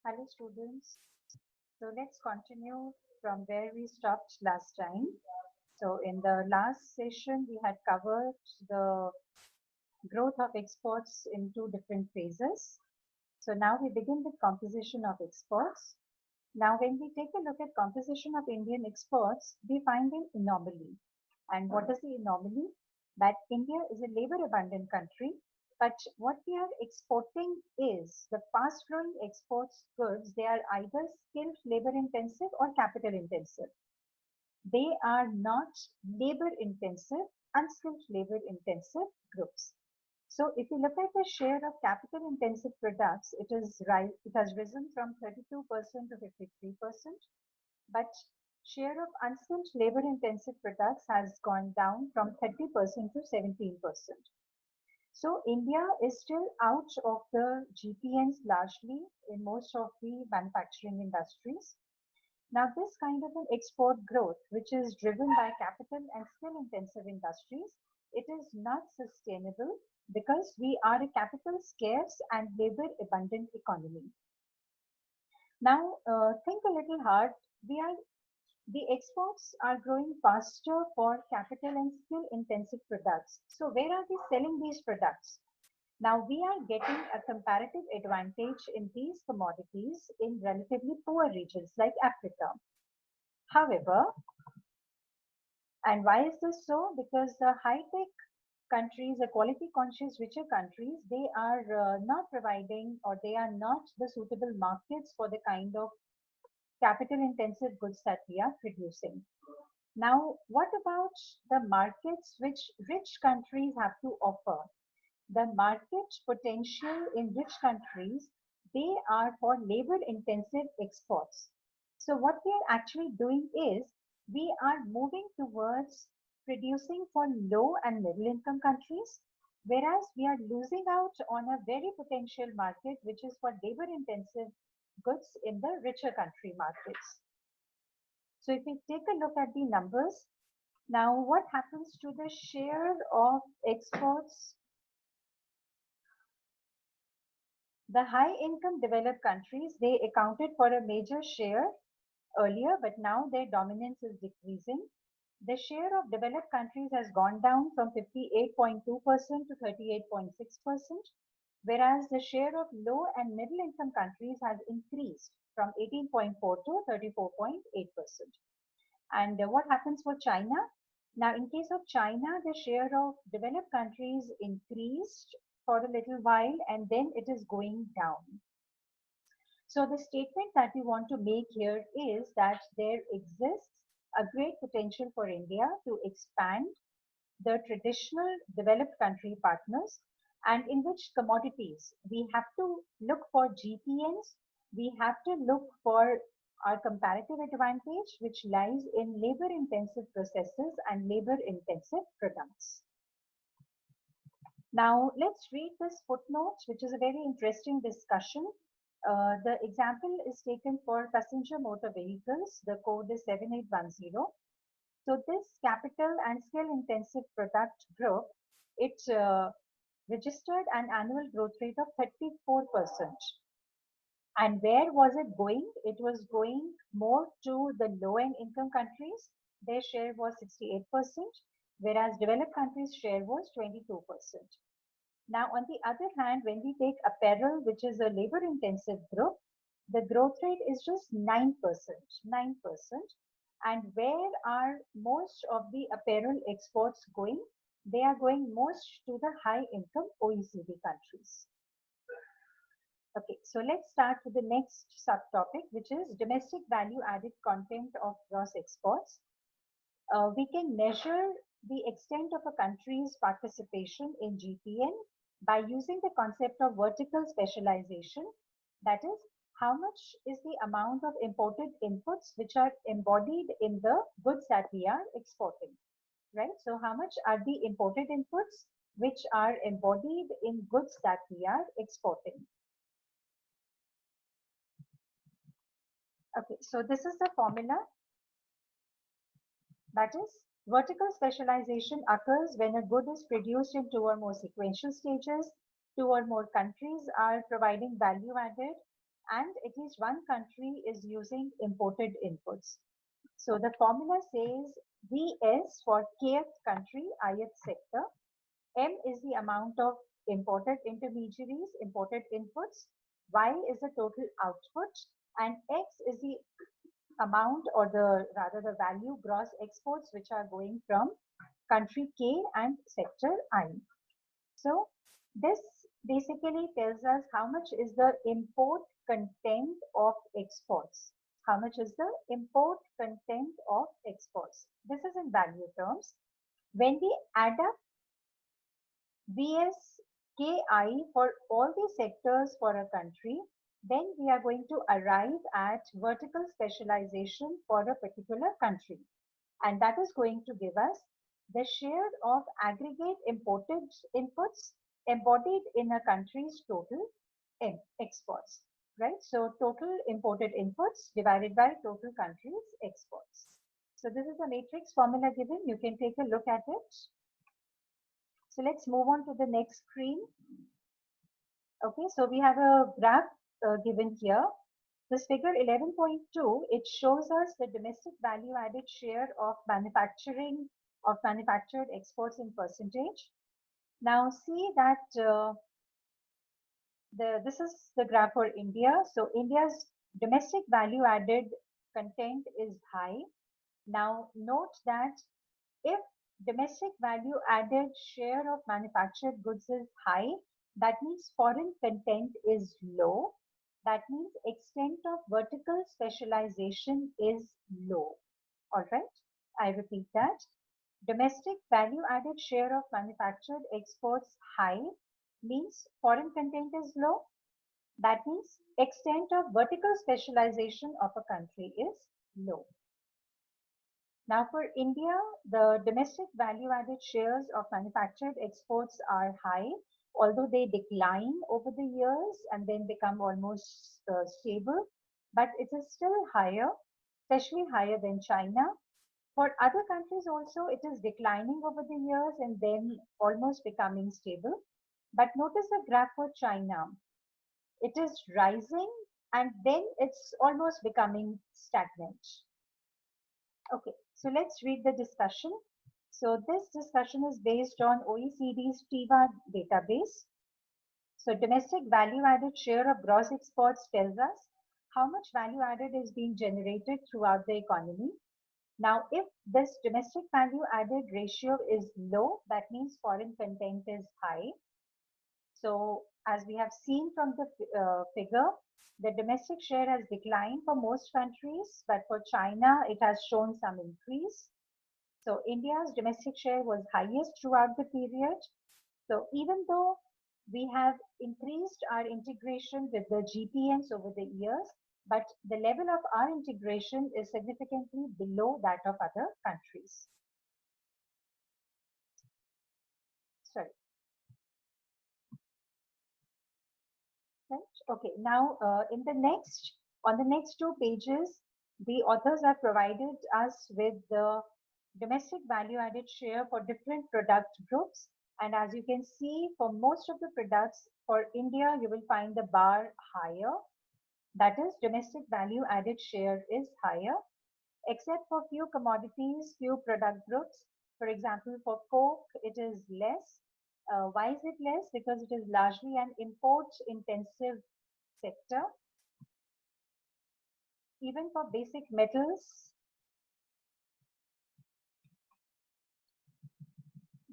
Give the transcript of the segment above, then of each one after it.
Hello students. So let's continue from where we stopped last time. So in the last session we had covered the growth of exports in two different phases. So now we begin with composition of exports. Now when we take a look at composition of Indian exports, we find an anomaly. And what is the anomaly? That India is a labor abundant country, but what we are exporting is the fast growing exports goods. They are either skilled labor intensive or capital intensive. They are not labor intensive, unskilled labor intensive groups. So if you look at the share of capital intensive products, it has risen from 32% to 53%, but share of unskilled labor intensive products has gone down from 30% to 17%. So India is still out of the GPNs largely in most of the manufacturing industries. Now, this kind of an export growth, which is driven by capital and skill intensive industries, it is not sustainable because we are a capital scarce and labor abundant economy. Now, think a little hard. The exports are growing faster for capital and skill intensive products. So, where are we selling these products? Now, we are getting a comparative advantage in these commodities in relatively poor regions like Africa. However, and why is this so? Because the high-tech countries, the quality-conscious, richer countries, they are not providing or they are not the suitable markets for the kind of capital-intensive goods that we are producing. Now, what about the markets which rich countries have to offer? The market potential in rich countries, they are for labor-intensive exports. So what we are actually doing is we are moving towards producing for low and middle income countries, whereas we are losing out on a very potential market which is for labor intensive goods in the richer country markets. So if we take a look at the numbers, now what happens to the share of exports? The high income developed countries, they accounted for a major share earlier, but now their dominance is decreasing. The share of developed countries has gone down from 58.2% to 38.6%, whereas the share of low and middle income countries has increased from 18.4 to 34.8%. And what happens for China? Now, in case of China, the share of developed countries increased for a little while and then it is going down. So the statement that we want to make here is that there exists a great potential for India to expand the traditional developed country partners, and in which commodities we have to look for GPNs, we have to look for our comparative advantage, which lies in labor intensive processes and labor intensive products. Now let's read this footnote, which is a very interesting discussion. The example is taken for passenger motor vehicles. The code is 7810. So this capital and skill intensive product group, it registered an annual growth rate of 34%. And where was it going? It was going more to the low end income countries. Their share was 68%, whereas developed countries' share was 22%. Now, on the other hand, when we take apparel, which is a labor intensive group, the growth rate is just 9%, 9%. And where are most of the apparel exports going? They are going most to the high income OECD countries. Okay, so let's start with the next subtopic, which is domestic value added content of gross exports. We can measure the extent of a country's participation in GPN by using the concept of vertical specialization. That is, how much is the amount of imported inputs which are embodied in the goods that we are exporting, right? So how much are the imported inputs which are embodied in goods that we are exporting? Okay, so this is the formula. That is, vertical specialization occurs when a good is produced in two or more sequential stages, two or more countries are providing value added, and at least one country is using imported inputs. So the formula says VS for kth country, ith sector. M is the amount of imported intermediaries, imported inputs. Y is the total output, and X is the amount, or the rather the value gross exports which are going from country K and sector I. So this basically tells us how much is the import content of exports. How much is the import content of exports? This is in value terms. When we add up VSKI for all the sectors for a country, then we are going to arrive at vertical specialization for a particular country. And that is going to give us the share of aggregate imported inputs embodied in a country's total exports, right? So total imported inputs divided by total country's exports. So this is a matrix formula given. You can take a look at it. So let's move on to the next screen. Okay, so we have a graph given here. This figure 11.2, it shows us the domestic value added share of manufactured exports in percentage. Now see that this is the graph for India. So India's domestic value added content is high. Now note that if domestic value added share of manufactured goods is high, that means foreign content is low. That means extent of vertical specialization is low. All right, I repeat that. Domestic value added share of manufactured exports high means foreign content is low. That means extent of vertical specialization of a country is low. Now for India, the domestic value added shares of manufactured exports are high, although they decline over the years and then become almost stable, but it is still higher, especially higher than China. For other countries also, it is declining over the years and then almost becoming stable. But notice the graph for China. It is rising and then it's almost becoming stagnant. Okay, so let's read the discussion. So this discussion is based on OECD's TIVA database. So domestic value added share of gross exports tells us how much value added is being generated throughout the economy. Now, if this domestic value added ratio is low, that means foreign content is high. So as we have seen from the figure, the domestic share has declined for most countries, but for China, it has shown some increase. So India's domestic share was highest throughout the period. So even though we have increased our integration with the GPMs over the years, but the level of our integration is significantly below that of other countries. Sorry. Right. Okay. Now, on the next two pages, the authors have provided us with the domestic value added share for different product groups. And as you can see, for most of the products for India, you will find the bar higher. That is, domestic value added share is higher, except for few commodities, few product groups. For example, for Coke, it is less. Why is it less? Because it is largely an import intensive sector. Even for basic metals,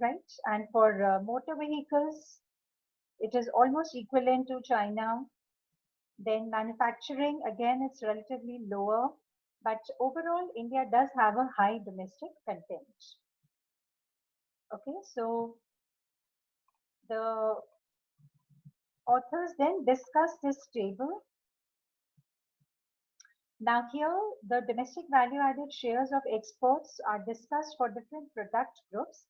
right? And for motor vehicles, it is almost equivalent to China. Then manufacturing, again, it's relatively lower. But overall, India does have a high domestic content. Okay, so the authors then discuss this table. Now here, the domestic value added shares of exports are discussed for different product groups.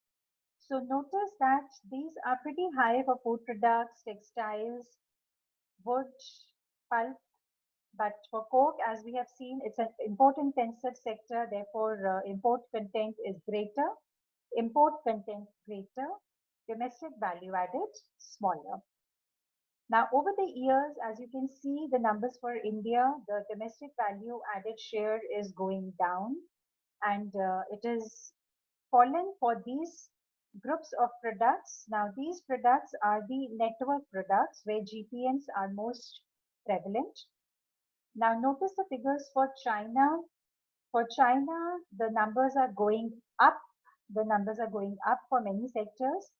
So notice that these are pretty high for food products, textiles, wood, pulp, but for Coke, as we have seen, it's an import intensive sector, therefore import content is greater, import content greater, domestic value added smaller. Now, over the years, as you can see, the numbers for India, the domestic value added share is going down, and it is fallen for these groups of products. Now, these products are the network products where GPMs are most prevalent. Now, notice the figures for China. For China, the numbers are going up. The numbers are going up for many sectors.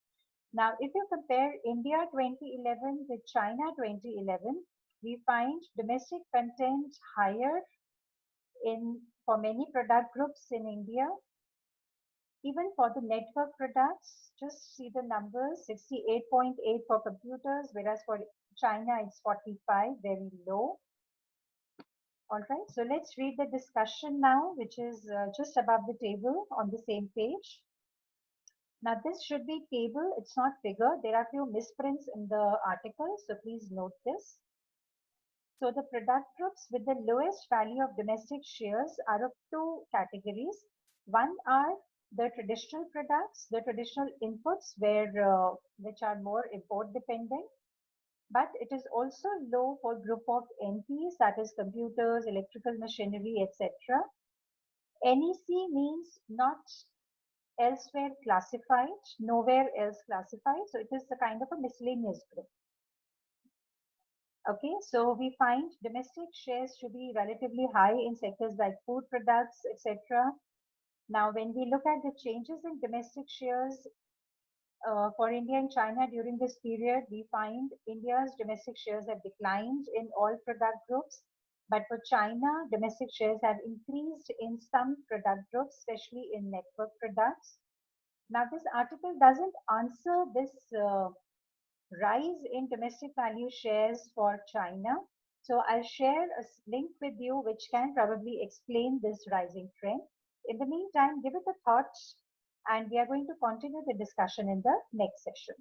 Now, if you compare India 2011 with China 2011, we find domestic content higher in for many product groups in India. Even for the network products, just see the numbers, 68.8 for computers, whereas for China it's 45, very low. All right, so let's read the discussion now, which is just above the table on the same page. Now this should be table, it's not figure. There are few misprints in the article, so please note this. So the product groups with the lowest value of domestic shares are of two categories. One are the traditional products, the traditional inputs which are more import dependent, but it is also low for group of NPs, that is computers, electrical machinery, etc. NEC means not elsewhere classified, nowhere else classified. So it is the kind of a miscellaneous group. Okay, so we find domestic shares to be relatively high in sectors like food products, etc. Now, when we look at the changes in domestic shares for India and China during this period, we find India's domestic shares have declined in all product groups. But for China, domestic shares have increased in some product groups, especially in network products. Now, this article doesn't answer this rise in domestic value shares for China. So I'll share a link with you which can probably explain this rising trend. In the meantime, give it a thought and we are going to continue the discussion in the next session.